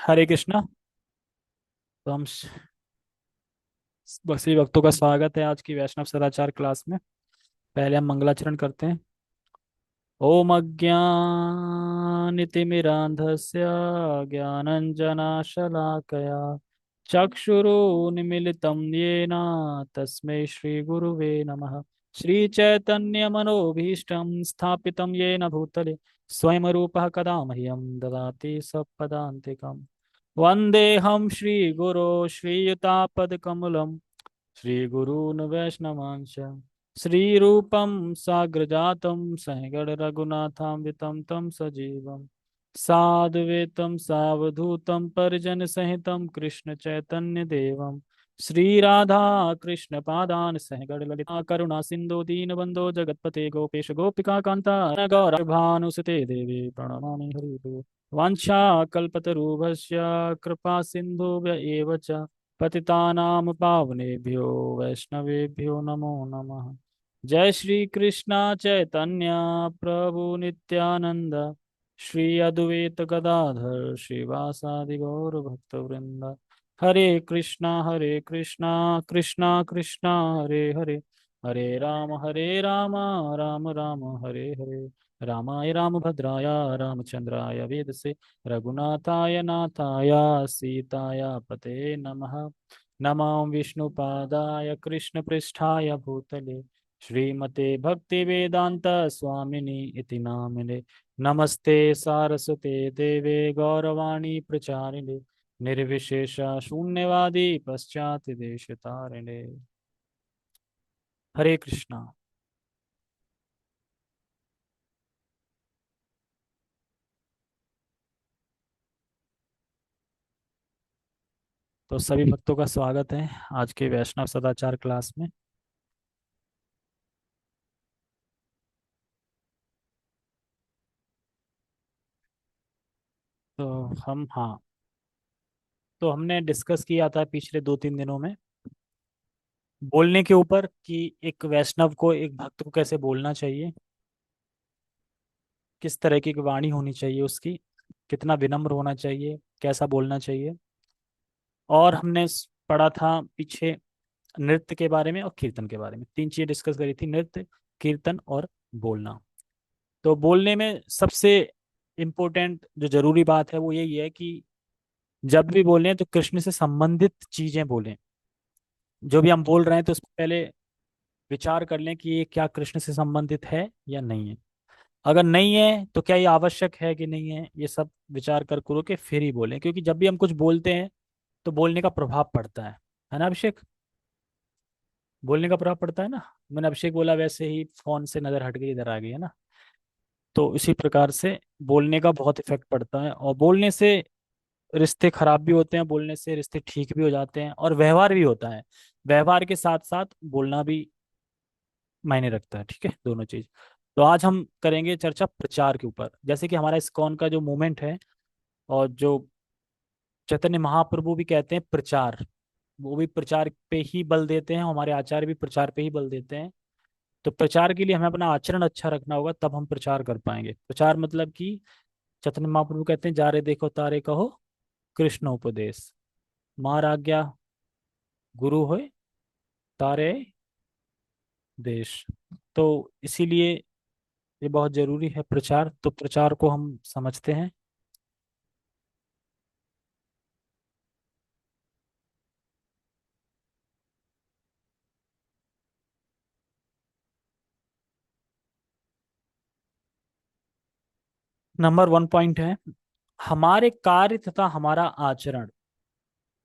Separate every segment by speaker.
Speaker 1: हरे कृष्णा। तो सभी भक्तों का स्वागत है आज की वैष्णव सदाचार क्लास में। पहले हम मंगलाचरण करते हैं। ओम अज्ञानतिमिरान्धस्य ज्ञानञ्जनशलाकया चक्षुरुन्मीलितं येन तस्मै श्रीगुरुवे नमः। श्रीचैतन्यमनोभीष्टं स्थापितं येन भूतले स्वयं रूपः कदा मह्यं ददाति सपदान्तिकम्। वन्देऽहं श्रीगुरो श्रीयुतापदकमलं श्रीगुरून् वैष्णवांश श्रीरूपं साग्रजातं सहगण रघुनाथान्वितं तं सजीवं साद्वैतं सावधूतं परिजनसहितं कृष्ण चैतन्य देवं श्रीराधा कृष्ण पादान सहगण ललिता करुणा सिंधु दीनबंधो जगतपते गोपेश गोपिका कांता गौर भानुसुते देवी प्रणमामि हरिः। वाञ्छाकल्पतरुभ्यश्च कृपा सिन्धुभ्य एव च पतितानां पावनेभ्यो वैष्णवेभ्यो नमो नमः। जय श्री कृष्ण चैतन्य प्रभु नित्यानंद श्री अद्वैत गदाधर श्रीवासादि गौर भक्तवृंद। हरे कृष्णा कृष्णा कृष्णा हरे हरे, हरे राम राम राम हरे हरे। रामाय रामभद्राय रामचंद्राय वेदसे रघुनाथाय नाथाय सीताय पते नमः। नमो विष्णुपादाय कृष्णपृष्ठाय भूतले श्रीमते भक्तिवेदांत स्वामिनि इति नामिने। नमस्ते सारस्वते देवे गौरवाणी प्रचारिणे निर्विशेष शून्यवादी पश्चात देश तारिणे। हरे कृष्णा। तो सभी भक्तों का स्वागत है आज के वैष्णव सदाचार क्लास में। तो हम हाँ, तो हमने डिस्कस किया था पिछले 2-3 दिनों में बोलने के ऊपर कि एक वैष्णव को, एक भक्त को कैसे बोलना चाहिए, किस तरह की वाणी होनी चाहिए उसकी, कितना विनम्र होना चाहिए, कैसा बोलना चाहिए। और हमने पढ़ा था पीछे नृत्य के बारे में और कीर्तन के बारे में। 3 चीजें डिस्कस करी थी, नृत्य, कीर्तन और बोलना। तो बोलने में सबसे इम्पोर्टेंट जो जरूरी बात है वो यही है कि जब भी बोलें तो कृष्ण से संबंधित चीजें बोलें। जो भी हम बोल रहे हैं तो उसको पहले विचार कर लें कि ये क्या कृष्ण से संबंधित है या नहीं है। अगर नहीं है तो क्या ये आवश्यक है कि नहीं है, ये सब विचार कर करो के फिर ही बोलें, क्योंकि जब भी हम कुछ बोलते हैं तो बोलने का प्रभाव पड़ता है ना अभिषेक? बोलने का प्रभाव पड़ता है ना। मैंने अभिषेक बोला वैसे ही फोन से नजर हट गई, इधर आ गई है ना। तो इसी प्रकार से बोलने का बहुत इफेक्ट पड़ता है, और बोलने से रिश्ते खराब भी होते हैं, बोलने से रिश्ते ठीक भी हो जाते हैं, और व्यवहार भी होता है। व्यवहार के साथ साथ बोलना भी मायने रखता है, ठीक है, दोनों चीज। तो आज हम करेंगे चर्चा प्रचार के ऊपर। जैसे कि हमारा इस्कॉन का जो मूवमेंट है, और जो चैतन्य महाप्रभु भी कहते हैं प्रचार, वो भी प्रचार पे ही बल देते हैं, हमारे आचार्य भी प्रचार पे ही बल देते हैं। तो प्रचार के लिए हमें अपना आचरण अच्छा रखना होगा, तब हम प्रचार कर पाएंगे। प्रचार मतलब कि चैतन्य महाप्रभु कहते हैं, जा रे देखो तारे कहो कृष्ण उपदेश, मार आज्ञा गुरु होए तारे देश। तो इसीलिए ये बहुत जरूरी है प्रचार। तो प्रचार को हम समझते हैं। नंबर 1 पॉइंट है, हमारे कार्य तथा हमारा आचरण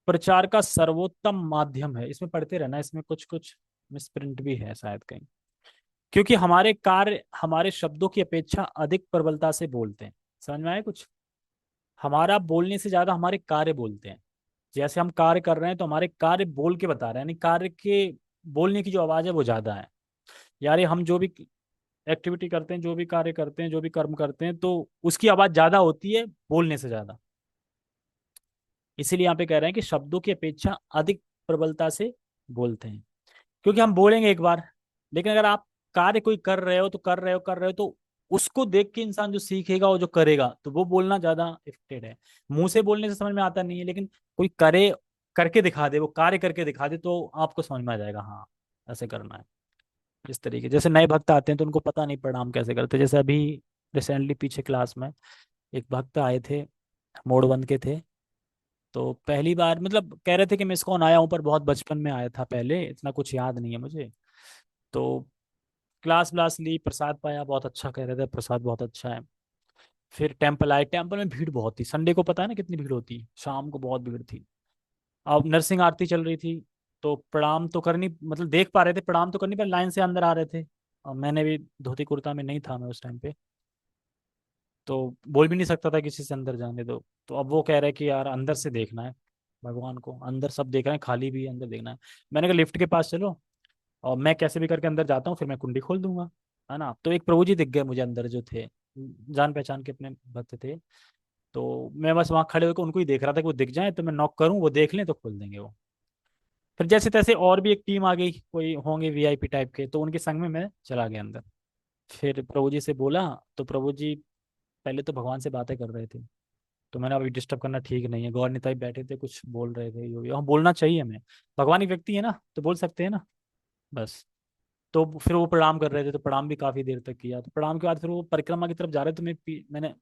Speaker 1: प्रचार का सर्वोत्तम माध्यम है। इसमें पढ़ते रहना, इसमें कुछ कुछ मिसप्रिंट भी है शायद कहीं। क्योंकि हमारे कार्य हमारे शब्दों की अपेक्षा अधिक प्रबलता से बोलते हैं। समझ में आया कुछ? हमारा बोलने से ज्यादा हमारे कार्य बोलते हैं। जैसे हम कार्य कर रहे हैं तो हमारे कार्य बोल के बता रहे हैं, यानी कार्य के बोलने की जो आवाज है वो ज्यादा है। यार ये हम जो भी एक्टिविटी करते हैं, जो भी कार्य करते हैं, जो भी कर्म करते हैं, तो उसकी आवाज ज्यादा होती है बोलने से ज्यादा। इसीलिए यहाँ पे कह रहे हैं कि शब्दों की अपेक्षा अधिक प्रबलता से बोलते हैं। क्योंकि हम बोलेंगे एक बार, लेकिन अगर आप कार्य कोई कर रहे हो तो कर रहे हो तो उसको देख के इंसान जो सीखेगा और जो करेगा तो वो बोलना ज्यादा इफेक्टेड है। मुंह से बोलने से समझ में आता नहीं है, लेकिन कोई करे, करके दिखा दे, वो कार्य करके दिखा दे तो आपको समझ में आ जाएगा, हाँ ऐसे करना है। इस तरीके, जैसे नए भक्त आते हैं तो उनको पता नहीं प्रणाम कैसे करते। जैसे अभी रिसेंटली पीछे क्लास में एक भक्त आए थे, मोड़बंद के थे। तो पहली बार मतलब कह रहे थे कि मैं इस्कॉन आया हूँ, पर बहुत बचपन में आया था पहले, इतना कुछ याद नहीं है मुझे। तो क्लास व्लास ली, प्रसाद पाया, बहुत अच्छा कह रहे थे, प्रसाद बहुत अच्छा है। फिर टेम्पल आए, टेम्पल में भीड़ बहुत थी, संडे को पता है ना कितनी भीड़ होती है, शाम को बहुत भीड़ थी। अब नरसिंह आरती चल रही थी, तो प्रणाम तो करनी, मतलब देख पा रहे थे, प्रणाम तो करनी, पर लाइन से अंदर आ रहे थे। और मैंने भी धोती कुर्ता में नहीं था मैं उस टाइम पे, तो बोल भी नहीं सकता था किसी से अंदर जाने दो। तो अब वो कह रहे हैं कि यार अंदर से देखना है भगवान को, अंदर सब देख रहे हैं, खाली भी है, अंदर देखना है। मैंने कहा लिफ्ट के पास चलो, और मैं कैसे भी करके अंदर जाता हूँ, फिर मैं कुंडी खोल दूंगा, है ना। तो एक प्रभु जी दिख गए मुझे अंदर, जो थे जान पहचान के अपने भक्त थे। तो मैं बस वहां खड़े होकर उनको ही देख रहा था कि वो दिख जाए तो मैं नॉक करूं, वो देख लें तो खोल देंगे वो। फिर जैसे तैसे और भी एक टीम आ गई, कोई होंगे वीआईपी टाइप के, तो उनके संग में मैं चला गया अंदर। फिर प्रभु जी से बोला, तो प्रभु जी पहले तो भगवान से बातें कर रहे थे। तो मैंने अभी डिस्टर्ब करना ठीक नहीं है, गौर निताई बैठे थे कुछ बोल रहे थे, यो हाँ बोलना चाहिए हमें, भगवान ही व्यक्ति है ना तो बोल सकते हैं ना, बस। तो फिर वो प्रणाम कर रहे थे, तो प्रणाम भी काफी देर तक किया। तो प्रणाम के बाद फिर वो परिक्रमा की तरफ जा रहे, तो मैंने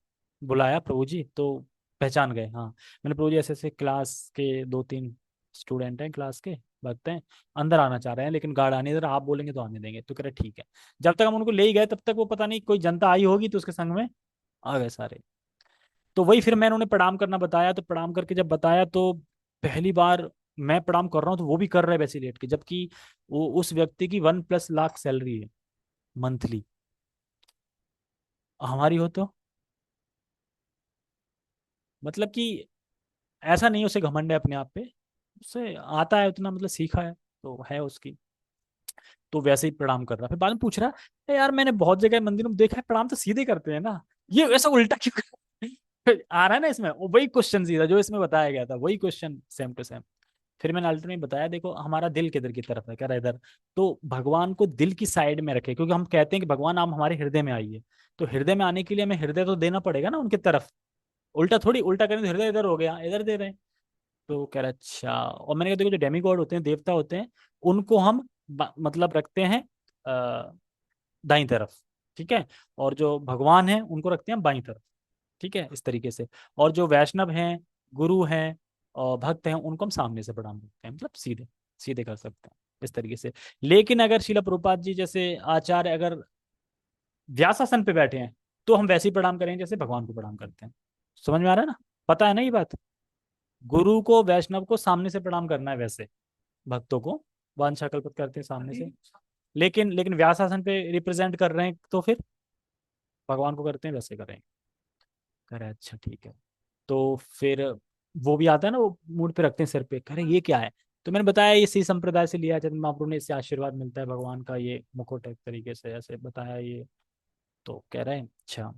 Speaker 1: बुलाया प्रभु जी, तो पहचान गए, हाँ। मैंने प्रभु जी ऐसे ऐसे क्लास के दो तीन स्टूडेंट हैं, क्लास के भक्त हैं, अंदर आना चाह रहे हैं, लेकिन गार्ड आने इधर, आप बोलेंगे तो आने देंगे। तो कह रहे ठीक है। जब तक हम उनको ले ही गए तब तक वो पता नहीं कोई जनता आई होगी, तो उसके संग में आ गए सारे। तो वही फिर मैंने उन्हें प्रणाम करना बताया, तो प्रणाम करके जब बताया तो पहली बार मैं प्रणाम कर रहा हूँ तो वो भी कर रहे हैं वैसे ही लेट के, जबकि वो उस व्यक्ति की 1+ लाख सैलरी है मंथली, हमारी हो तो। मतलब कि ऐसा नहीं उसे घमंड है अपने आप पे, उससे आता है उतना, मतलब सीखा है तो है उसकी। तो वैसे ही प्रणाम कर रहा, फिर बाद में पूछ रहा है यार मैंने बहुत जगह मंदिरों में देखा है प्रणाम तो सीधे करते हैं ना, ये ऐसा उल्टा क्यों फिर आ रहा है ना इसमें, वो वही क्वेश्चन सीधा जो इसमें बताया गया था, वही क्वेश्चन सेम टू सेम। फिर मैंने अल्टरनेट बताया, देखो हमारा दिल किधर की तरफ है, कह रहा है इधर। तो भगवान को दिल की साइड में रखे, क्योंकि हम कहते हैं कि भगवान आप हमारे हृदय में आइए, तो हृदय में आने के लिए हमें हृदय तो देना पड़ेगा ना उनकी तरफ। उल्टा थोड़ी, उल्टा करें तो हृदय इधर हो गया, इधर दे रहे हैं। तो कह रहा अच्छा, और मैंने कहा देखो जो डेमी गॉड होते हैं, देवता होते हैं, उनको हम मतलब रखते हैं दाईं तरफ, ठीक है। और जो भगवान है उनको रखते हैं बाईं तरफ, ठीक है, इस तरीके से। और जो वैष्णव हैं, गुरु हैं और भक्त हैं, उनको हम सामने से प्रणाम करते हैं, मतलब सीधे सीधे कर सकते हैं इस तरीके से। लेकिन अगर शिला प्रभुपाद जी जैसे आचार्य अगर व्यासासन पे बैठे हैं, तो हम वैसे ही प्रणाम करेंगे जैसे भगवान को प्रणाम करते हैं। समझ में आ रहा है ना, पता है ना ये बात। गुरु को, वैष्णव को सामने से प्रणाम करना है वैसे, भक्तों को वांछा कल्पित करते हैं सामने से। लेकिन लेकिन व्यासासन पे रिप्रेजेंट कर रहे हैं तो फिर भगवान को करते हैं वैसे करें। करे अच्छा ठीक है। तो फिर वो भी आता है ना, वो मूड पे रखते हैं सिर पे, कह रहे ये क्या है। तो मैंने बताया ये इसी संप्रदाय से लिया है, चंद्र महाप्रभु ने, इससे आशीर्वाद मिलता है भगवान का, ये मुकुट एक तरीके से ऐसे बताया ये। तो कह रहे हैं अच्छा।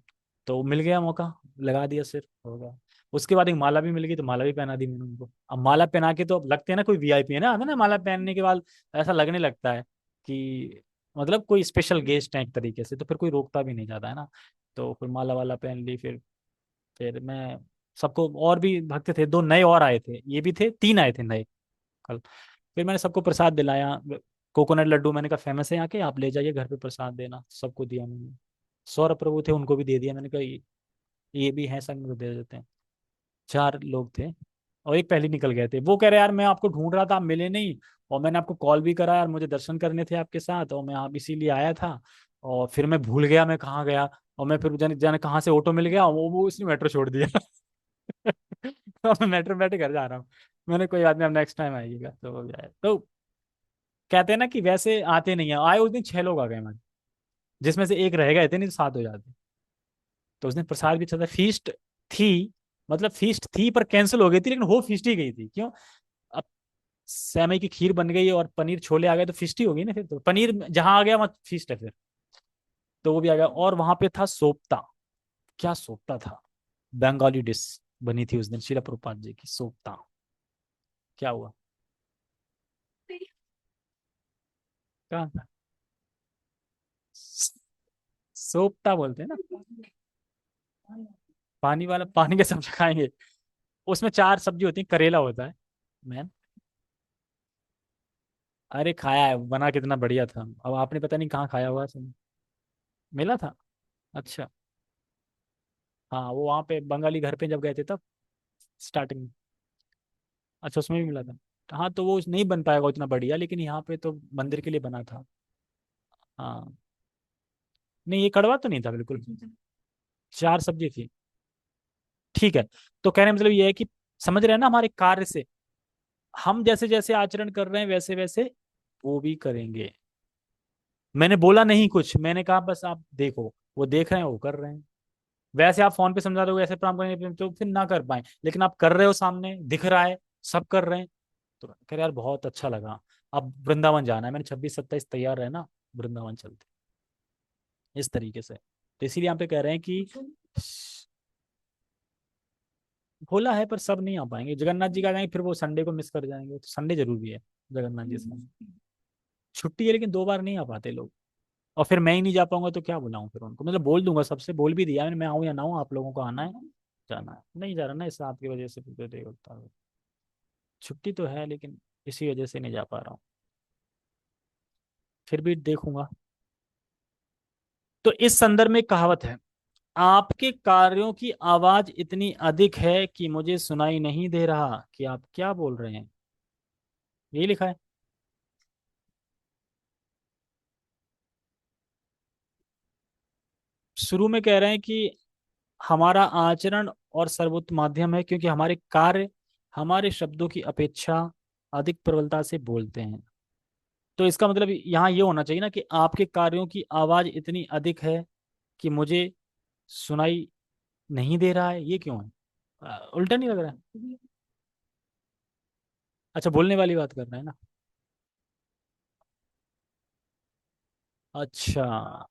Speaker 1: तो मिल गया मौका, लगा दिया सिर, हो गया। उसके बाद एक माला भी मिल गई, तो माला भी पहना दी मैंने उनको। अब माला पहना के तो अब लगते हैं ना कोई वीआईपी है ना, आता ना माला पहनने के बाद ऐसा लगने लगता है कि मतलब कोई स्पेशल गेस्ट है एक तरीके से, तो फिर कोई रोकता भी नहीं जाता है ना। तो फिर माला वाला पहन ली, फिर मैं सबको, और भी भक्त थे, दो नए और आए थे, ये भी थे, तीन आए थे नए कल। फिर मैंने सबको प्रसाद दिलाया, कोकोनट लड्डू मैंने कहा फेमस है यहाँ के, आप ले जाइए घर पे प्रसाद देना, सबको दिया मैंने। सौरभ प्रभु थे उनको भी दे दिया, मैंने कहा ये भी है संग में, दे देते हैं। चार लोग थे, और एक पहले निकल गए थे। वो कह रहे यार मैं आपको ढूंढ रहा था, आप मिले नहीं, और मैंने आपको कॉल भी करा यार, मुझे दर्शन करने थे आपके साथ, और मैं आप इसीलिए आया था। और फिर मैं भूल गया मैं कहाँ गया, और मैं फिर जाने जाने कहाँ से ऑटो मिल गया, वो उसने मेट्रो छोड़ दिया तो मैं मेट्रो बैठे घर जा रहा हूँ। मैंने कोई बात नहीं, अब नेक्स्ट टाइम आइएगा तो हो जाए। तो कहते हैं ना कि वैसे आते नहीं है, आए उस दिन 6 लोग आ गए हमारे, जिसमें से एक रह गए थे, नहीं तो 7 हो जाते। तो उसने प्रसाद भी अच्छा था, फीस्ट थी, मतलब फीस्ट थी पर कैंसिल हो गई थी, लेकिन हो फीस्ट ही गई थी, क्यों। अब सेवई की खीर बन गई और पनीर छोले आ गए, तो फीस्ट ही हो गई ना, फिर तो पनीर जहां आ गया वहां फीस्ट है फिर। तो वो भी आ गया, और वहां पे था सोप्ता। क्या सोप्ता था, बंगाली डिश बनी थी उस दिन, शिला प्रभुपाद जी की सोप्ता। क्या हुआ, कहाँ था, सोपटा बोलते हैं ना। पानी वाला, पानी के सब्जी खाएंगे। उसमें चार सब्जी होती है, करेला होता है मैन। अरे खाया है, बना कितना बढ़िया था। अब आपने पता नहीं कहाँ खाया हुआ है। मिला था। अच्छा। हाँ वो वहाँ पे बंगाली घर पे जब गए थे तब, स्टार्टिंग में। अच्छा उसमें भी मिला था। हाँ तो वो नहीं बन पाएगा उतना बढ़िया, लेकिन यहाँ पे तो मंदिर के लिए बना था। हाँ। नहीं ये कड़वा तो नहीं था बिल्कुल। चार सब्जी थी। ठीक है। तो कहने का मतलब ये है कि समझ रहे हैं ना, हमारे कार्य से हम जैसे जैसे आचरण कर रहे हैं वैसे वैसे वो भी करेंगे। मैंने बोला नहीं कुछ, मैंने कहा बस आप देखो, वो देख रहे हैं वो कर रहे हैं। वैसे आप फोन पे समझा दोगे ऐसे प्रणाम करेंगे तो फिर ना कर पाए, लेकिन आप कर रहे हो, सामने दिख रहा है, सब कर रहे हैं। तो कह रहे यार बहुत अच्छा लगा। अब वृंदावन जाना है, मैंने 26 27 तैयार है ना, वृंदावन चलते इस तरीके से। तो इसीलिए यहाँ पे कह रहे हैं कि भोला है पर सब नहीं आ पाएंगे। जगन्नाथ जी का आ जाएंगे फिर वो संडे को मिस कर जाएंगे, तो संडे जरूरी है जगन्नाथ जी से। छुट्टी है लेकिन 2 बार नहीं आ पाते लोग। और फिर मैं ही नहीं जा पाऊंगा तो क्या बुलाऊं फिर उनको, मतलब बोल दूंगा, सबसे बोल भी दिया मैंने, मैं आऊँ या ना आऊँ, आप लोगों को आना है जाना है। नहीं जा रहा ना, इस रात की वजह से पूरे डे होता है। छुट्टी तो है लेकिन इसी वजह से नहीं जा पा रहा हूँ। फिर भी देखूंगा। तो इस संदर्भ में एक कहावत है, आपके कार्यों की आवाज इतनी अधिक है कि मुझे सुनाई नहीं दे रहा कि आप क्या बोल रहे हैं। यही लिखा है। शुरू में कह रहे हैं कि हमारा आचरण और सर्वोत्त माध्यम है, क्योंकि हमारे कार्य हमारे शब्दों की अपेक्षा अधिक प्रबलता से बोलते हैं। तो इसका मतलब यहाँ ये होना चाहिए ना कि आपके कार्यों की आवाज इतनी अधिक है कि मुझे सुनाई नहीं दे रहा है, ये क्यों है? उल्टा नहीं लग रहा है? अच्छा बोलने वाली बात कर रहे हैं ना। अच्छा।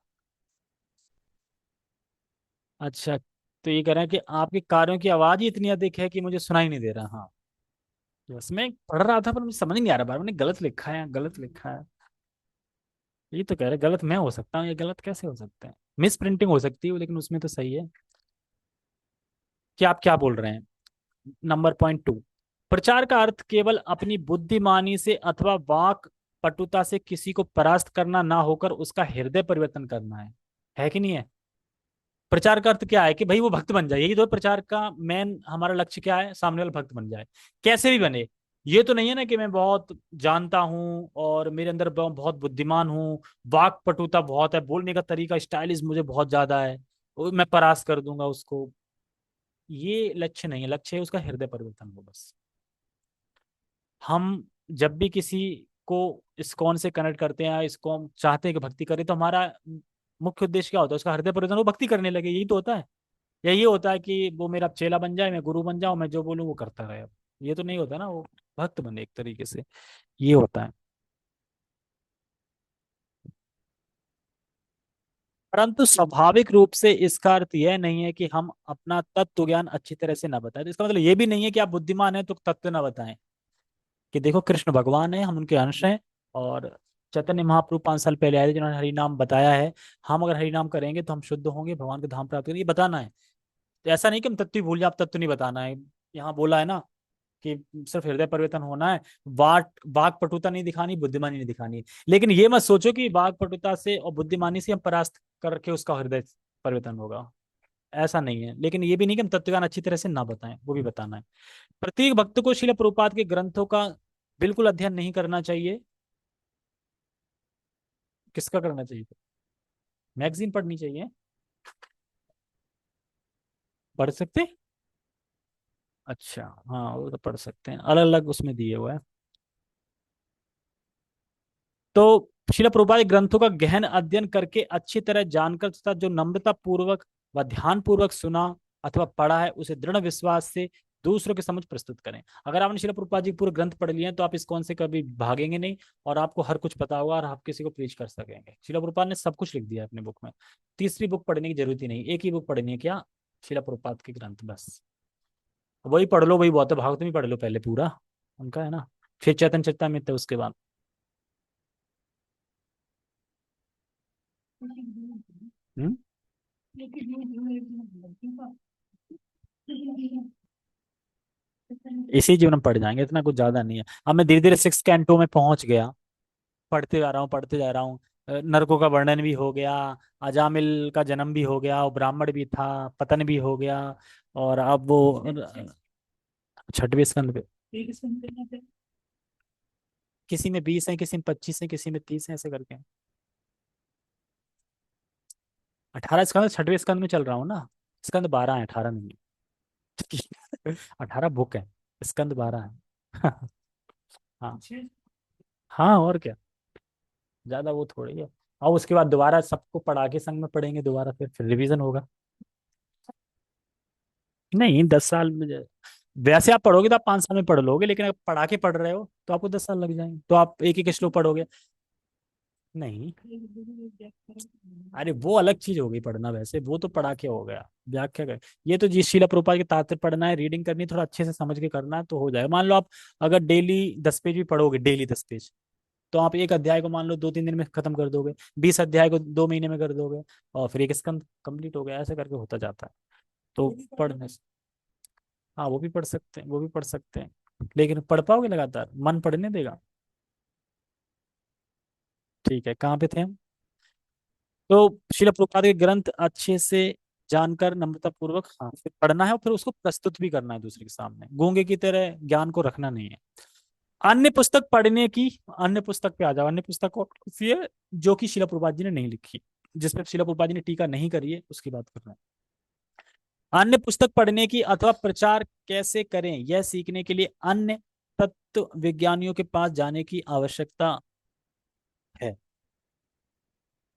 Speaker 1: अच्छा तो ये कह रहे हैं कि आपके कार्यों की आवाज ही इतनी अधिक है कि मुझे सुनाई नहीं दे रहा। हाँ। बस मैं पढ़ रहा था पर मुझे समझ नहीं आ रहा, बार मैंने गलत लिखा है, गलत लिखा है। ये तो कह रहे गलत मैं हो सकता हूँ, ये गलत कैसे हो सकते हैं? मिस प्रिंटिंग हो सकती है लेकिन उसमें तो सही है। कि आप क्या बोल रहे हैं? नंबर पॉइंट 2, प्रचार का अर्थ केवल अपनी बुद्धिमानी से अथवा वाक पटुता से किसी को परास्त करना ना होकर उसका हृदय परिवर्तन करना है कि नहीं है? प्रचार का अर्थ क्या है कि भाई वो भक्त बन जाए, यही तो प्रचार का मेन हमारा लक्ष्य क्या है, सामने वाला भक्त बन जाए। कैसे भी बने। ये तो नहीं है ना कि मैं बहुत जानता हूँ और मेरे अंदर बहुत बुद्धिमान हूँ, वाक पटुता बहुत है, बोलने का तरीका स्टाइलिश मुझे बहुत ज्यादा है, मैं परास्त कर दूंगा उसको। ये लक्ष्य नहीं है, लक्ष्य है उसका हृदय परिवर्तन हो बस। हम जब भी किसी को इस्कॉन से कनेक्ट करते हैं या इसको हम चाहते हैं कि भक्ति करें, तो हमारा मुख्य उद्देश्य क्या होता है? उसका हृदय परिवर्तन, वो भक्ति करने लगे, यही तो होता है। या ये होता है कि वो मेरा चेला बन जाए, मैं गुरु बन जाऊं, मैं जो बोलूं वो करता रहे। अब ये तो नहीं होता ना, वो भक्त बने एक तरीके से, ये होता है। परंतु स्वाभाविक रूप से इसका अर्थ यह नहीं है कि हम अपना तत्व ज्ञान अच्छी तरह से ना बताएं। तो इसका मतलब ये भी नहीं है कि आप बुद्धिमान हैं तो तत्व ना बताएं। कि देखो कृष्ण भगवान है, हम उनके अंश हैं। और चैतन्य महाप्रभु 5 साल पहले आए थे जिन्होंने हरि नाम बताया है। हम अगर हरि नाम करेंगे तो हम शुद्ध होंगे, भगवान के धाम प्राप्त करेंगे, ये बताना है। तो ऐसा नहीं कि हम तत्व ही भूल जाए, आप तत्व नहीं बताना है। यहाँ बोला है ना कि सिर्फ हृदय परिवर्तन होना है। वाक पटुता नहीं दिखानी, बुद्धिमानी नहीं दिखानी। लेकिन ये मत सोचो कि वाक पटुता से और बुद्धिमानी से हम परास्त करके उसका हृदय परिवर्तन होगा। ऐसा नहीं है, लेकिन ये भी नहीं कि हम तत्वज्ञान अच्छी तरह से ना बताएं, वो भी बताना है। प्रत्येक भक्त को श्रील प्रभुपाद के ग्रंथों का बिल्कुल अध्ययन नहीं करना चाहिए। किसका करना चाहिए? मैगजीन पढ़नी चाहिए। पढ़ सकते? अच्छा। हाँ वो तो पढ़ सकते हैं, अलग अलग उसमें दिए हुआ है। तो शिला प्रभुपाद के ग्रंथों का गहन अध्ययन करके अच्छी तरह जानकर तथा जो नम्रता पूर्वक व ध्यान पूर्वक सुना अथवा पढ़ा है, उसे दृढ़ विश्वास से दूसरों के समझ प्रस्तुत करें। अगर आपने शिला प्रभुपाद जी के पूरे ग्रंथ पढ़ लिए हैं तो आप इस कौन से कभी भागेंगे नहीं, और आपको हर कुछ पता होगा और आप किसी को प्रीच कर सकेंगे। शिला प्रभुपाद ने सब कुछ लिख दिया है अपनी बुक में। तीसरी बुक पढ़ने की जरूरत ही नहीं, एक ही बुक पढ़नी है क्या? शिला प्रभुपाद के ग्रंथ बस। वही पढ़ लो, वही बहुत है। भागवत भी पढ़ लो पहले पूरा, उनका है ना। फिर चैतन्य चरितमृत है उसके बाद। हम्म। इसी जीवन में पढ़ जाएंगे, इतना कुछ ज्यादा नहीं है। अब मैं धीरे धीरे सिक्स कैंटो में पहुंच गया, पढ़ते जा रहा हूँ पढ़ते जा रहा हूँ। नरकों का वर्णन भी हो गया, अजामिल का जन्म भी हो गया, वो ब्राह्मण भी था, पतन भी हो गया। और अब वो छठवें स्कंद पे किसी में 20 है, किसी में 25 है, किसी में 30 है, ऐसे करके 18 स्कंद, छठवें स्कंद में चल रहा हूँ ना। स्कंद 12 है, 18 नहीं है। 18 बुक है, स्कंद 12 है। हाँ। हाँ और क्या, ज्यादा वो थोड़ी है। और उसके बाद दोबारा सबको पढ़ा के संग में पढ़ेंगे दोबारा, फिर रिवीजन होगा। नहीं 10 साल में वैसे आप पढ़ोगे तो आप 5 साल में पढ़ लोगे, लेकिन अगर पढ़ा के पढ़ रहे हो तो आपको 10 साल लग जाएंगे, तो आप एक एक श्लोक पढ़ोगे। नहीं, अरे वो अलग चीज हो गई पढ़ना, वैसे वो तो पढ़ा के हो गया। व्याख्या कर, ये तो जी शीला प्रभुपाद के तात्पर्य पढ़ना है, रीडिंग करनी है, थोड़ा अच्छे से समझ के करना है तो हो जाएगा। मान लो आप अगर डेली 10 पेज भी पढ़ोगे, डेली 10 पेज, तो आप एक अध्याय को मान लो 2-3 दिन में खत्म कर दोगे, 20 अध्याय को 2 महीने में कर दोगे, और फिर एक स्कंद कंप्लीट हो गया, ऐसे करके होता जाता है। तो पढ़ने से, हाँ वो भी पढ़ सकते हैं, वो भी पढ़ सकते हैं, लेकिन पढ़ पाओगे लगातार, मन पढ़ने देगा। ठीक है, कहाँ पे थे हम? तो शिला प्रभुपाद के ग्रंथ अच्छे से जानकर नम्रता पूर्वक, हाँ, फिर पढ़ना है और फिर उसको प्रस्तुत भी करना है दूसरे के सामने, गूंगे की तरह ज्ञान को रखना नहीं है। अन्य पुस्तक पढ़ने की, अन्य पुस्तक पे आ जाओ। अन्य पुस्तक कौन सी है? जो कि शिला प्रभुपाद जी ने नहीं लिखी, जिस पे शिला प्रभुपाद जी ने टीका नहीं करी है, उसकी बात कर रहे हैं। अन्य पुस्तक पढ़ने की अथवा प्रचार कैसे करें, यह सीखने के लिए अन्य तत्व विज्ञानियों के पास जाने की आवश्यकता है,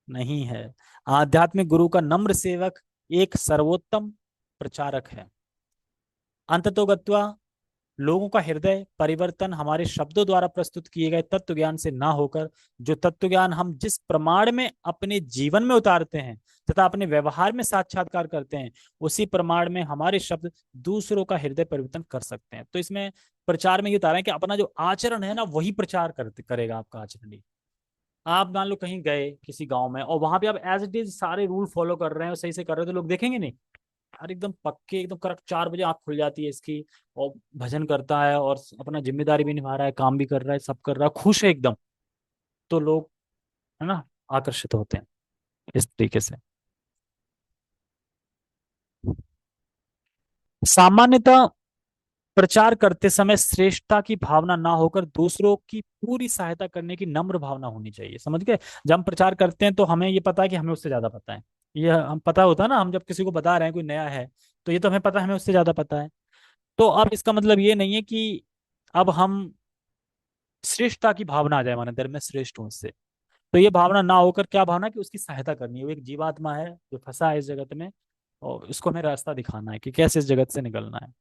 Speaker 1: नहीं है। आध्यात्मिक गुरु का नम्र सेवक एक सर्वोत्तम प्रचारक है। अंततोगत्वा लोगों का हृदय परिवर्तन हमारे शब्दों द्वारा प्रस्तुत किए गए तत्व ज्ञान से ना होकर, जो तत्व ज्ञान हम जिस प्रमाण में अपने जीवन में उतारते हैं तथा अपने व्यवहार में साक्षात्कार करते हैं, उसी प्रमाण में हमारे शब्द दूसरों का हृदय परिवर्तन कर सकते हैं। तो इसमें प्रचार में ये उतारा है कि अपना जो आचरण है ना, वही प्रचार करेगा आपका आचरण ही। आप मान लो कहीं गए किसी गांव में, और वहां पे आप एज इट इज सारे रूल फॉलो कर रहे हैं और सही से कर रहे हो, तो लोग देखेंगे नहीं? और एकदम पक्के, एकदम करेक्ट 4 बजे आँख खुल जाती है इसकी, और भजन करता है और अपना जिम्मेदारी भी निभा रहा है, काम भी कर रहा है, सब कर रहा है, खुश है एकदम, तो लोग, है ना, आकर्षित होते हैं इस तरीके से। सामान्यतः प्रचार करते समय श्रेष्ठता की भावना ना होकर दूसरों की पूरी सहायता करने की नम्र भावना होनी चाहिए, समझ गए? जब हम प्रचार करते हैं तो हमें ये पता है कि हमें उससे ज्यादा पता है। ये हम पता होता है ना, हम जब किसी को बता रहे हैं कोई नया है, तो ये तो हमें पता है हमें उससे ज्यादा पता है। तो अब इसका मतलब ये नहीं है कि अब हम श्रेष्ठता की भावना आ जाए हमारे अंदर, मैं श्रेष्ठ हूं उससे। तो ये भावना ना होकर क्या भावना, कि उसकी सहायता करनी है, वो एक जीवात्मा है जो फंसा है इस जगत में, और उसको हमें रास्ता दिखाना है कि कैसे इस जगत से निकलना है।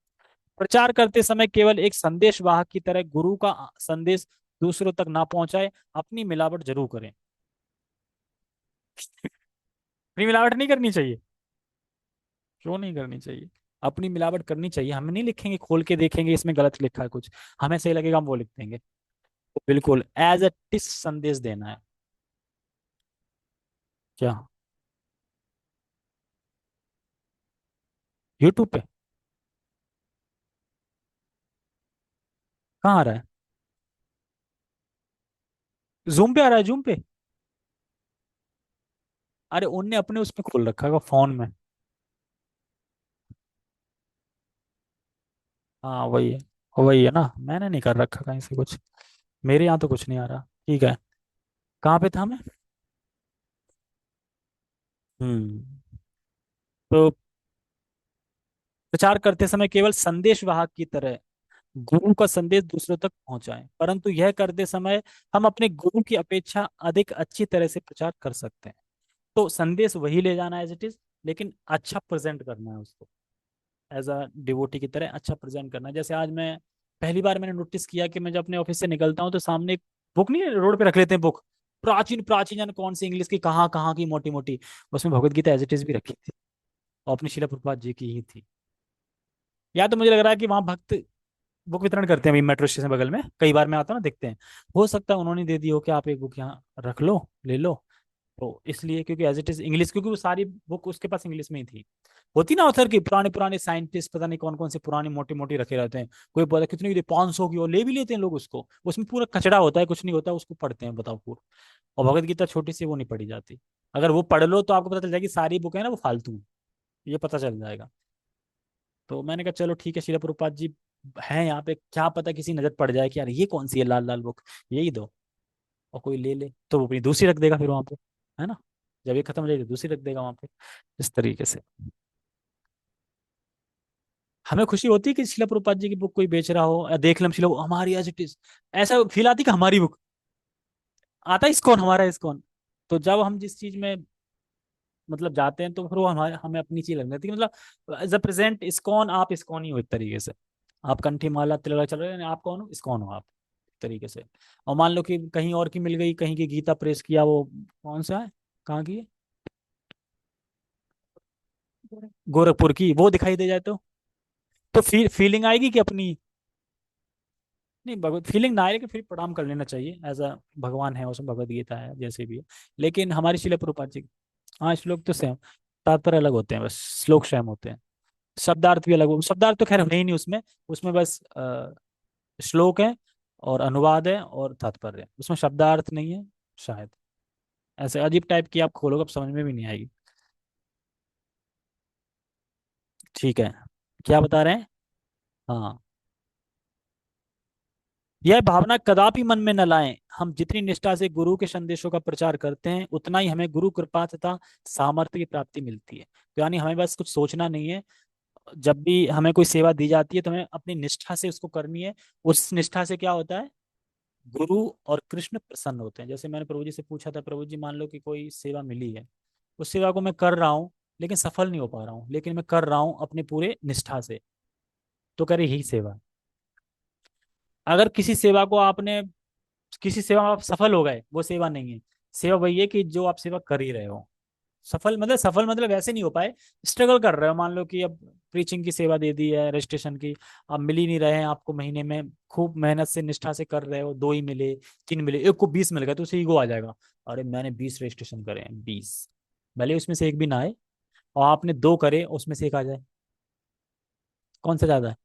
Speaker 1: प्रचार करते समय केवल एक संदेश वाहक की तरह गुरु का संदेश दूसरों तक ना पहुंचाए, अपनी मिलावट जरूर करें। अपनी मिलावट नहीं करनी चाहिए? क्यों नहीं करनी चाहिए? अपनी मिलावट करनी चाहिए। हम नहीं लिखेंगे खोल के देखेंगे इसमें गलत लिखा है कुछ, हमें सही लगेगा हम वो लिख देंगे। तो बिल्कुल एज अ टिस संदेश देना है। क्या? यूट्यूब पे? कहाँ आ रहा है? जूम पे आ रहा है, जूम पे? अरे उनने अपने उसमें खोल रखा है फोन में। हाँ वही है, वही है ना, मैंने नहीं कर रखा कहीं से कुछ, मेरे यहाँ तो कुछ नहीं आ रहा। ठीक है, कहाँ पे था मैं? हम्म। तो प्रचार करते समय केवल संदेश वाहक की तरह गुरु का संदेश दूसरों तक पहुंचाएं, परंतु यह करते समय हम अपने गुरु की अपेक्षा अधिक अच्छी तरह से प्रचार कर सकते हैं। तो संदेश वही ले जाना एज इट इज, लेकिन अच्छा प्रेजेंट करना है उसको, एज अ डिवोटी की तरह अच्छा प्रेजेंट करना है। जैसे आज मैं, पहली बार मैंने नोटिस किया कि मैं जब अपने ऑफिस से निकलता हूँ तो सामने एक बुक, नहीं रोड पे रख लेते हैं बुक, प्राचीन प्राचीन जाने कौन सी इंग्लिश की, कहाँ कहाँ की मोटी मोटी, उसमें Bhagavad Gita as it is भी रखी थी, और अपनी शिला प्रभुपाद जी की ही थी। या तो मुझे लग रहा है कि वहाँ भक्त बुक वितरण करते हैं अभी मेट्रो स्टेशन बगल में, कई बार मैं आता हूँ ना, देखते हैं। हो सकता है उन्होंने दे दी हो कि आप एक बुक यहाँ रख लो, ले लो, तो इसलिए क्योंकि एज इट इज इंग्लिश, क्योंकि वो सारी बुक उसके पास इंग्लिश में ही थी। होती ना ऑथर की, पुराने पुराने साइंटिस्ट पता नहीं कौन कौन से पुरानी मोटी मोटी रखे रहते हैं, कोई बोला कितनी की 500 की, और ले भी लेते हैं लोग उसको, उसमें पूरा कचड़ा होता है, कुछ नहीं होता, उसको पढ़ते हैं, बताओ पूरा। और भगवत गीता छोटी सी, वो नहीं पढ़ी जाती। अगर वो पढ़ लो तो आपको पता चल जाएगी सारी बुक है ना वो फालतू, ये पता चल जाएगा। तो मैंने कहा चलो ठीक है, शिला प्रभुपाद जी हैं यहाँ पे, क्या पता किसी नजर पड़ जाए कि यार ये कौन सी है लाल लाल बुक, यही दो, और कोई ले ले तो वो अपनी दूसरी रख देगा फिर वहां पे, है ना। जब ये खत्म हो जाएगी तो दूसरी रख देगा वहां पे, इस तरीके से। हमें खुशी होती है कि शिला प्रभुपाद जी की बुक कोई बेच रहा हो, या देख लम शिला हमारी एज इट इज, ऐसा फील आती कि हमारी बुक, आता है इस्कॉन हमारा इस्कॉन। तो जब हम जिस चीज में मतलब जाते हैं तो फिर वो हमारे हमें अपनी चीज लगने लगती है, मतलब एज अ प्रेजेंट इस्कॉन, आप इस्कॉन ही हो एक तरीके से। आप कंठी माला तिलक चल रहे हैं, आप कौन हो, इस्कॉन हो आप, एक तरीके से। और मान लो कि कहीं और की मिल गई, कहीं की गीता प्रेस किया, वो कौन सा है, कहाँ की है, गोरखपुर की, वो दिखाई दे जाए तो फीलिंग आएगी कि अपनी, नहीं भगवत फीलिंग ना आए, लेकिन फिर प्रणाम कर लेना चाहिए, एज अ भगवान है, उसमें भगवत गीता है जैसे भी है। लेकिन हमारी शिला प्रभुपाद जी, हाँ श्लोक तो सेम, तात्पर्य अलग होते हैं बस, श्लोक सेम होते हैं। शब्दार्थ भी अलग हो, शब्दार्थ तो खैर है ही नहीं उसमें, उसमें बस श्लोक है और अनुवाद है और तात्पर्य है, उसमें शब्दार्थ नहीं है शायद। ऐसे अजीब टाइप की आप खोलोगे, अब समझ में भी नहीं आएगी। ठीक है, क्या बता रहे हैं। हाँ, यह भावना कदापि मन में न लाएं, हम जितनी निष्ठा से गुरु के संदेशों का प्रचार करते हैं उतना ही हमें गुरु कृपा तथा सामर्थ्य की प्राप्ति मिलती है। तो यानी हमें बस कुछ सोचना नहीं है, जब भी हमें कोई सेवा दी जाती है तो हमें अपनी निष्ठा से उसको करनी है। उस निष्ठा से क्या होता है, गुरु और कृष्ण प्रसन्न होते हैं। जैसे मैंने प्रभु जी से पूछा था, प्रभु जी मान लो कि कोई सेवा मिली है, उस सेवा को मैं कर रहा हूँ लेकिन सफल नहीं हो पा रहा हूँ, लेकिन मैं कर रहा हूँ अपने पूरे निष्ठा से, तो करे यही सेवा। अगर किसी सेवा को आपने, किसी सेवा में आप सफल हो गए, वो सेवा नहीं है। सेवा वही है कि जो आप सेवा कर ही रहे हो, सफल मतलब ऐसे नहीं हो पाए, स्ट्रगल कर रहे हो। मान लो कि अब प्रीचिंग की सेवा दे दी है, रजिस्ट्रेशन की, अब मिल ही नहीं रहे हैं आपको महीने में, खूब मेहनत से निष्ठा से कर रहे हो, 2 ही मिले, 3 मिले, एक को 20 मिल गए, तो उसे ईगो आ जाएगा, अरे मैंने 20 रजिस्ट्रेशन करे हैं, 20, भले उसमें से एक भी ना आए, और आपने 2 करे उसमें से एक आ जाए, कौन सा ज्यादा है।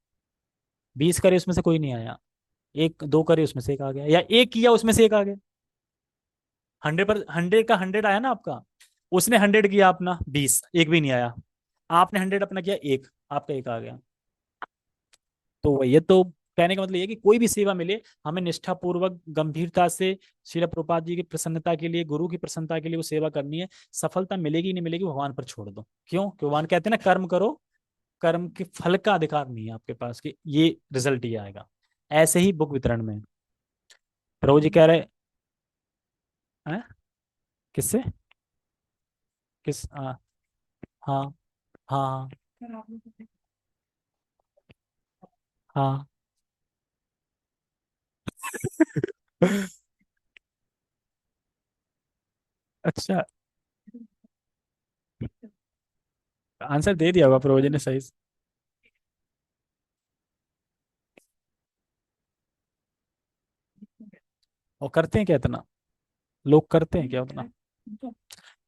Speaker 1: 20 करे उसमें से कोई नहीं आया, एक 2 करे उसमें से एक आ गया, या एक किया उसमें से एक आ गया, 100 का 100 आया ना आपका, उसने 100 किया अपना, 20 एक भी नहीं आया, आपने 100 अपना किया, एक आपका एक आ गया। तो ये तो कहने का मतलब ये है कि कोई भी सेवा मिले, हमें निष्ठा पूर्वक गंभीरता से श्रील प्रभुपाद जी की प्रसन्नता के लिए, गुरु की प्रसन्नता के लिए वो सेवा करनी है। सफलता मिलेगी नहीं मिलेगी भगवान पर छोड़ दो, क्यों, क्योंकि भगवान कहते हैं ना कर्म करो, कर्म के फल का अधिकार नहीं है आपके पास कि ये रिजल्ट ये आएगा। ऐसे ही बुक वितरण में प्रभु जी कह रहे हैं, किससे, किस हाँ हाँ हाँ अच्छा, आंसर दे दिया होगा प्रभु जी ने सही से। और करते हैं क्या इतना, लोग करते हैं क्या उतना।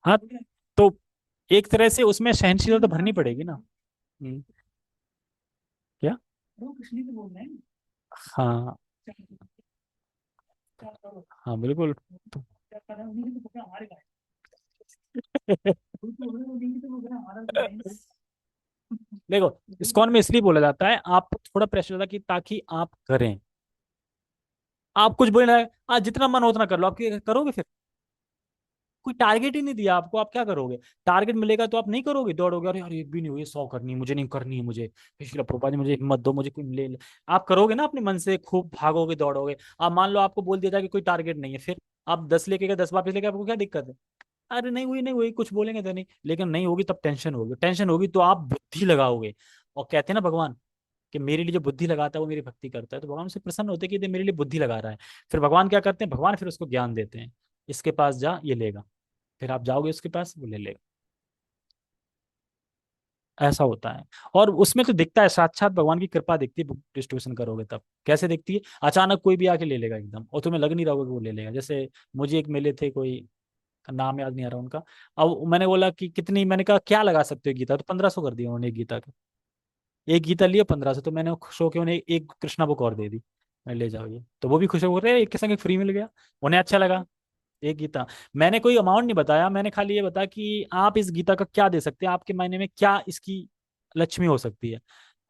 Speaker 1: हाँ, तो एक तरह से उसमें सहनशीलता तो भरनी पड़ेगी ना। हम्म, क्या, हाँ हाँ बिल्कुल। तो देखो, इस्कॉन में इसलिए बोला जाता है, आपको थोड़ा प्रेशर होता है कि ताकि आप करें, आप कुछ बोले ना, आज जितना मन हो उतना कर लो, आप क्या करोगे फिर, कोई टारगेट ही नहीं दिया आपको, आप क्या करोगे। टारगेट मिलेगा तो आप नहीं करोगे, दौड़ोगे, अरे यार एक भी नहीं हुई, 100 करनी है मुझे, नहीं करनी है मुझे, पिछला प्रोपा जी मुझे हिम्मत दो, मुझे कोई ले। आप करोगे ना अपने मन से, खूब भागोगे दौड़ोगे। आप मान लो आपको बोल दिया जाए कि कोई टारगेट नहीं है, फिर आप 10 लेके गए, 10 वापस लेके, आपको क्या दिक्कत है। अरे नहीं हुई, नहीं हुई, कुछ बोलेंगे तो नहीं, लेकिन नहीं होगी तब टेंशन होगी, टेंशन होगी तो आप बुद्धि लगाओगे। और कहते हैं ना भगवान कि मेरे लिए जो बुद्धि लगाता है वो मेरी भक्ति करता है, तो भगवान से प्रसन्न होते हैं कि ये मेरे लिए बुद्धि लगा रहा है। फिर भगवान क्या करते हैं, भगवान फिर उसको ज्ञान देते हैं, इसके पास जा ये लेगा, फिर आप जाओगे उसके पास वो ले लेगा। ऐसा होता है। और उसमें तो दिखता है, साक्षात भगवान की कृपा दिखती है, बुक डिस्ट्रीब्यूशन करोगे तब कैसे दिखती है, अचानक कोई भी आके ले लेगा एकदम, और तुम्हें लग नहीं रहा होगा कि वो ले लेगा। जैसे मुझे एक मिले थे कोई, नाम याद नहीं आ रहा उनका। अब मैंने बोला कि कितनी, मैंने कहा क्या लगा सकते हो गीता, तो 1500 कर दिया उन्होंने एक गीता का। एक गीता लिया 1500, तो मैंने खुश होकर उन्हें एक कृष्णा बुक और दे दी। मैं ले जाओ ये, तो वो भी खुश हो रहे, एक के संग एक फ्री मिल गया। उन्हें अच्छा लगा। एक गीता। मैंने कोई अमाउंट नहीं बताया, मैंने खाली ये बताया कि आप इस गीता का क्या दे सकते हैं, आपके मायने में क्या इसकी लक्ष्मी हो सकती है,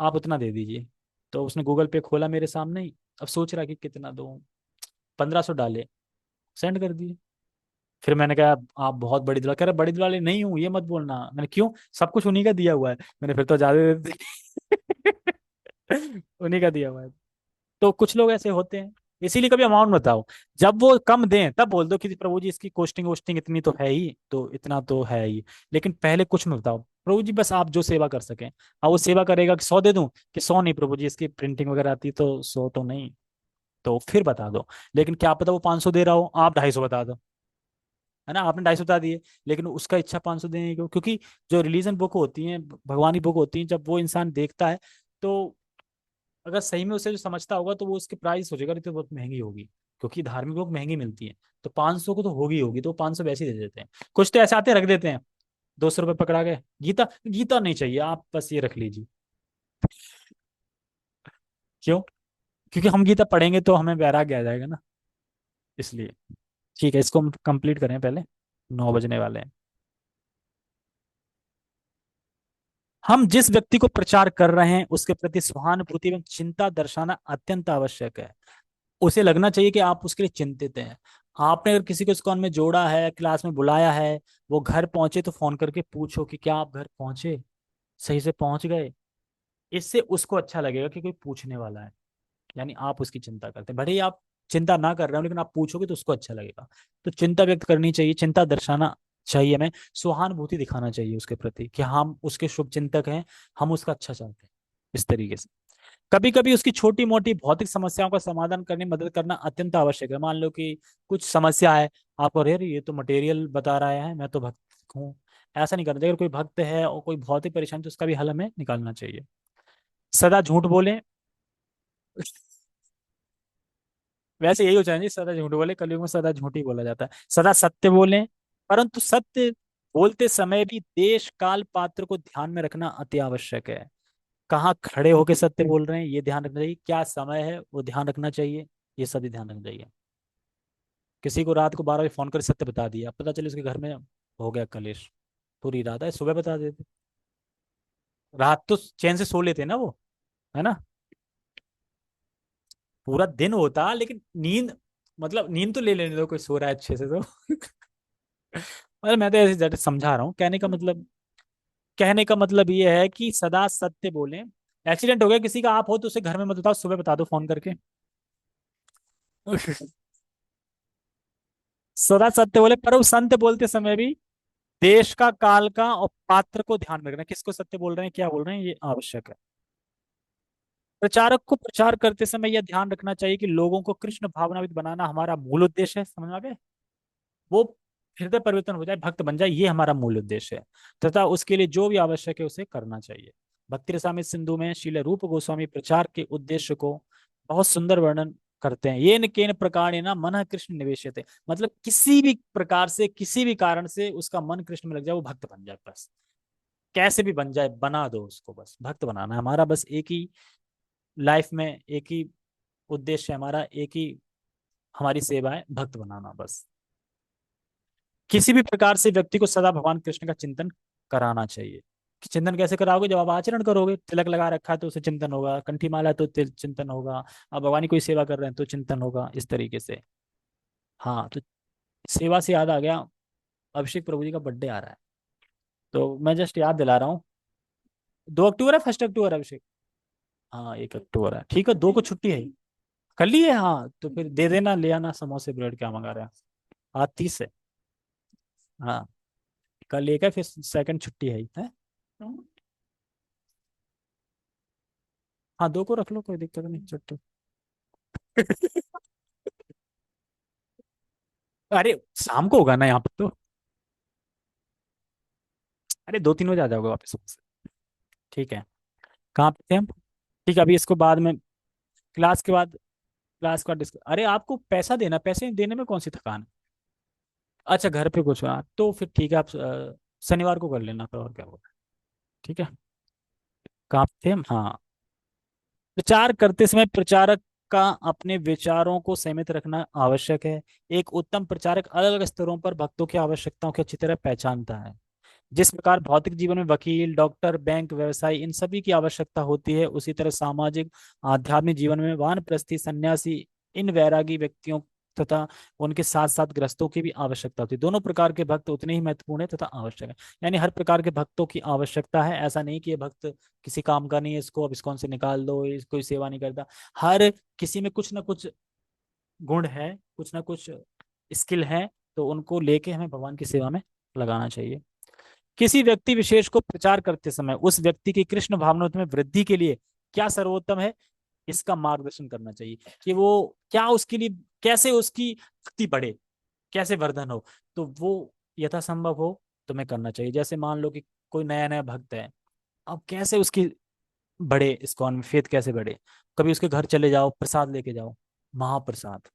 Speaker 1: आप उतना दे दीजिए। तो उसने गूगल पे खोला मेरे सामने ही। अब सोच रहा कि कितना दूं। 1500 डाले, सेंड कर दिए। फिर मैंने कहा आप बहुत बड़ी दिलवाले, कह रहे बड़ी दिलवाले नहीं हूँ, ये मत बोलना। मैंने क्यों, सब कुछ उन्हीं का दिया हुआ है। मैंने फिर तो ज्यादा दे दी। उन्हीं का दिया हुआ है। तो कुछ लोग ऐसे होते हैं। इसीलिए कभी अमाउंट बताओ, जब वो कम दें तब बोल दो कि प्रभु जी इसकी कोस्टिंग वोस्टिंग इतनी तो है ही, तो इतना तो है ही। लेकिन पहले कुछ मत बताओ, प्रभु जी बस आप जो सेवा कर सकें। हाँ, वो सेवा करेगा कि 100 दे दूं, कि 100 नहीं प्रभु जी इसकी प्रिंटिंग वगैरह आती है तो 100 तो नहीं, तो फिर बता दो। लेकिन क्या पता वो 500 दे रहा हो, आप 250 बता दो, है ना, आपने 250 बता दिए, लेकिन उसका इच्छा 500 देने की, क्योंकि जो रिलीजन बुक होती हैं, भगवानी बुक होती हैं, जब वो इंसान देखता है, तो अगर सही में उसे जो समझता होगा तो वो उसके प्राइस सोचेगा, तो बहुत महंगी होगी, क्योंकि धार्मिक बुक महंगी मिलती है। तो 500 को तो होगी होगी, तो 500 वैसे ही दे देते हैं। कुछ तो ऐसे आते रख देते हैं, 200 रुपये पकड़ा गए, गीता गीता नहीं चाहिए, आप बस ये रख लीजिए। क्यों? क्योंकि हम गीता पढ़ेंगे तो हमें वैराग्य आ जाएगा ना, इसलिए। ठीक है, इसको हम कंप्लीट करें पहले, 9 बजने वाले हैं। हम जिस व्यक्ति को प्रचार कर रहे हैं उसके प्रति सहानुभूति एवं चिंता दर्शाना अत्यंत आवश्यक है। उसे लगना चाहिए कि आप उसके लिए चिंतित हैं। आपने अगर किसी को इस्कॉन में जोड़ा है, क्लास में बुलाया है, वो घर पहुंचे तो फोन करके पूछो कि क्या आप घर पहुंचे, सही से पहुंच गए। इससे उसको अच्छा लगेगा कि कोई पूछने वाला है, यानी आप उसकी चिंता करते हैं। भले ही आप चिंता ना कर रहे हो, लेकिन आप पूछोगे तो उसको अच्छा लगेगा। तो चिंता व्यक्त करनी चाहिए, चिंता दर्शाना चाहिए, हमें सहानुभूति दिखाना चाहिए उसके प्रति कि हम उसके शुभ चिंतक हैं, हम उसका अच्छा चाहते हैं, इस तरीके से। कभी कभी उसकी छोटी मोटी भौतिक समस्याओं का समाधान करने में मदद करना अत्यंत आवश्यक है। मान लो कि कुछ समस्या है, आप अरे ये तो मटेरियल बता रहा है, मैं तो भक्त हूँ, ऐसा नहीं करना चाहिए। अगर कोई भक्त है और कोई भौतिक परेशानी, तो उसका भी हल हमें निकालना चाहिए। सदा झूठ बोले। वैसे यही हो चाहिए, सदा झूठ बोले, कलयुग में सदा झूठ ही बोला जाता है। सदा सत्य बोले, परंतु सत्य बोलते समय भी देश काल पात्र को ध्यान में रखना अति आवश्यक है। कहाँ खड़े होके सत्य बोल रहे हैं ये ध्यान रखना चाहिए, क्या समय है वो ध्यान रखना चाहिए, ये सभी ध्यान रखना चाहिए। किसी को रात को 12 बजे फोन कर सत्य बता दिया, पता चले उसके घर में हो गया कलेश, पूरी रात है, सुबह बता देते। रात तो चैन से सो लेते ना वो, है ना। पूरा दिन होता लेकिन नींद, मतलब नींद तो ले लेने दो, कोई सो रहा है अच्छे से तो। मतलब मैं तो ऐसे समझा रहा हूँ, कहने का मतलब ये है कि सदा सत्य बोलें। एक्सीडेंट हो गया किसी का, आप हो तो उसे घर में मत बताओ, सुबह बता दो फोन करके। सदा सत्य बोले, पर वो संत बोलते समय भी देश का, काल का और पात्र को ध्यान में रखना, किसको सत्य बोल रहे हैं, क्या बोल रहे हैं, ये आवश्यक है। प्रचारक को प्रचार करते समय यह ध्यान रखना चाहिए कि लोगों को कृष्ण भावनावित बनाना हमारा मूल उद्देश्य है, समझ में आ गए। वो हृदय परिवर्तन हो जाए, भक्त बन जाए, ये हमारा मूल उद्देश्य है। तथा उसके लिए जो भी आवश्यक है उसे करना चाहिए। भक्ति रसामृत सिंधु में श्रील रूप गोस्वामी प्रचार के उद्देश्य को बहुत सुंदर वर्णन करते हैं। ये न केन प्रकार ना मन कृष्ण निवेशित, मतलब किसी भी प्रकार से, किसी भी कारण से उसका मन कृष्ण में लग जाए, वो भक्त बन जाए बस। कैसे भी बन जाए, बना दो उसको, बस भक्त बनाना है हमारा, बस एक ही लाइफ में एक ही उद्देश्य है हमारा, एक ही हमारी सेवा है, भक्त बनाना बस। किसी भी प्रकार से व्यक्ति को सदा भगवान कृष्ण का चिंतन कराना चाहिए। कि चिंतन कैसे कराओगे, जब आप आचरण करोगे, तिलक लगा रखा है तो उसे चिंतन होगा, कंठी माला है तो चिंतन होगा, आप भगवान की कोई सेवा कर रहे हैं तो चिंतन होगा, इस तरीके से। हाँ, तो सेवा से याद आ गया, अभिषेक प्रभु जी का बर्थडे आ रहा है, तो मैं जस्ट याद दिला रहा हूँ। 2 अक्टूबर है, 1 अक्टूबर अभिषेक। हाँ, 1 अक्टूबर है, ठीक है, 2 को छुट्टी है। कर ली है, हाँ, तो फिर दे देना, ले आना समोसे ब्रेड, क्या मंगा रहे हैं। आज 30 है। हाँ, कल एक है, फिर सेकंड छुट्टी है? हाँ, 2 को रख लो, कोई दिक्कत नहीं, छुट्टी। अरे शाम को होगा ना यहाँ पे तो। अरे 2-3 बजे आ जाओगे वापस से। ठीक है। कहाँ पे थे हम? ठीक है, अभी इसको बाद में, क्लास के बाद, क्लास का डिस्कस। अरे आपको पैसा देना, पैसे देने में कौन सी थकान है। अच्छा घर पे कुछ होना तो फिर ठीक है, आप शनिवार को कर लेना फिर, और क्या होगा। ठीक है। कहाँ पे थे हम? हाँ। प्रचार करते समय प्रचारक का अपने विचारों को सीमित रखना आवश्यक है। एक उत्तम प्रचारक अलग अलग स्तरों पर भक्तों की आवश्यकताओं की अच्छी तरह पहचानता है। जिस प्रकार भौतिक जीवन में वकील, डॉक्टर, बैंक, व्यवसायी इन सभी की आवश्यकता होती है, उसी तरह सामाजिक आध्यात्मिक जीवन में वानप्रस्थी, सन्यासी, इन वैरागी व्यक्तियों तथा उनके साथ साथ ग्रस्तों की भी आवश्यकता होती है। दोनों प्रकार के भक्त उतने ही महत्वपूर्ण है तथा आवश्यक है। यानी हर प्रकार के भक्तों की आवश्यकता है, ऐसा नहीं कि ये भक्त किसी काम का नहीं है, इसको अब इसको से निकाल दो, ये कोई सेवा नहीं करता। हर किसी में कुछ ना कुछ गुण है, कुछ ना कुछ स्किल है, तो उनको लेके हमें भगवान की सेवा में लगाना चाहिए। किसी व्यक्ति विशेष को प्रचार करते समय उस व्यक्ति की कृष्ण भावना में वृद्धि के लिए क्या सर्वोत्तम है, इसका मार्गदर्शन करना चाहिए। कि वो क्या उसके लिए, कैसे उसकी भक्ति बढ़े, कैसे वर्धन हो, तो वो यथासंभव हो तो मैं करना चाहिए। जैसे मान लो कि कोई नया नया भक्त है, अब कैसे उसकी बढ़े, इस्कॉन में फेथ कैसे बढ़े। कभी उसके घर चले जाओ, प्रसाद लेके जाओ, महाप्रसाद,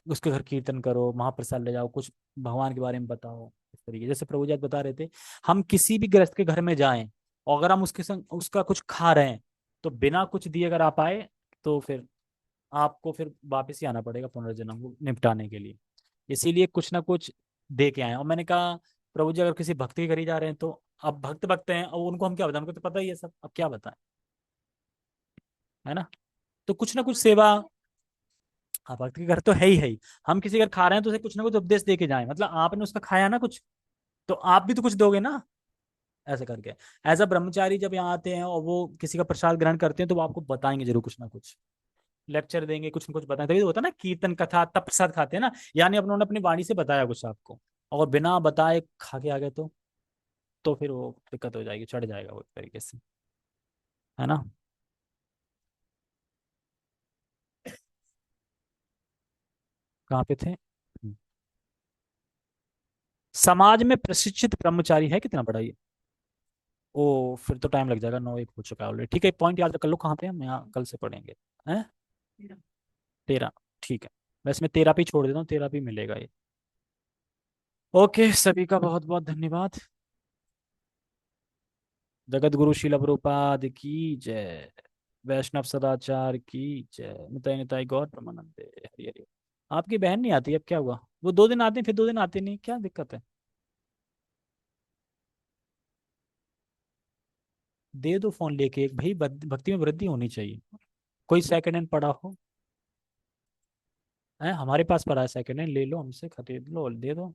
Speaker 1: उसके घर कीर्तन करो, महाप्रसाद ले जाओ, कुछ भगवान के बारे में बताओ। इस तरीके जैसे प्रभु जी आज बता रहे थे, हम किसी भी गृहस्थ के घर में जाएं और अगर हम उसके संग उसका कुछ खा रहे हैं, तो बिना कुछ दिए अगर आप आए, तो फिर आपको फिर वापस ही आना पड़ेगा पुनर्जन्म को निपटाने के लिए। इसीलिए कुछ ना कुछ दे के आए। और मैंने कहा प्रभु जी अगर किसी भक्त के घर ही जा रहे हैं, तो अब भक्त भक्त हैं और उनको हम क्या बताएं, हमको तो पता ही है सब, अब क्या बताएं, है ना। तो कुछ ना कुछ सेवा, हाँ भक्त के घर तो है ही। हम किसी घर खा रहे हैं तो उसे कुछ ना कुछ उपदेश दे के जाए, मतलब आपने उसका खाया ना कुछ, तो आप भी तो कुछ दोगे ना, ऐसे करके। एज अ ब्रह्मचारी जब यहाँ आते हैं और वो किसी का प्रसाद ग्रहण करते हैं, तो वो आपको बताएंगे जरूर कुछ ना कुछ, लेक्चर देंगे, कुछ ना कुछ बताएंगे। तभी तो होता है ना कीर्तन कथा, तब प्रसाद खाते हैं ना, यानी उन्होंने अपनी वाणी से बताया कुछ आपको। और बिना बताए खा के आ गए तो फिर वो दिक्कत हो जाएगी, चढ़ जाएगा वो एक तरीके से, है ना। कहाँ पे थे? समाज में प्रशिक्षित ब्रह्मचारी है कितना बड़ा ये? ओ फिर तो टाइम लग जाएगा, 9:01 हो चुका है ऑलरेडी। ठीक है, पॉइंट याद कर लो कहाँ पे हम, यहाँ कल से पढ़ेंगे। हैं? 13। ठीक है, वैसे मैं 13 पे ही छोड़ देता हूँ, 13 पे ही मिलेगा ये। ओके, सभी का बहुत बहुत धन्यवाद। जगत गुरु शिल प्रभुपाद की जय। वैष्णव सदाचार की जय। निताई निताई गौर प्रमानंदे, हरि हरि। आपकी बहन नहीं आती, अब क्या हुआ? वो 2 दिन आते हैं फिर 2 दिन आते नहीं, क्या दिक्कत है? दे दो फोन लेके एक, भाई भक्ति में वृद्धि होनी चाहिए। कोई सेकंड हैंड पड़ा हो, है हमारे पास पड़ा है सेकंड हैंड, ले लो हमसे, खरीद लो, दे दो।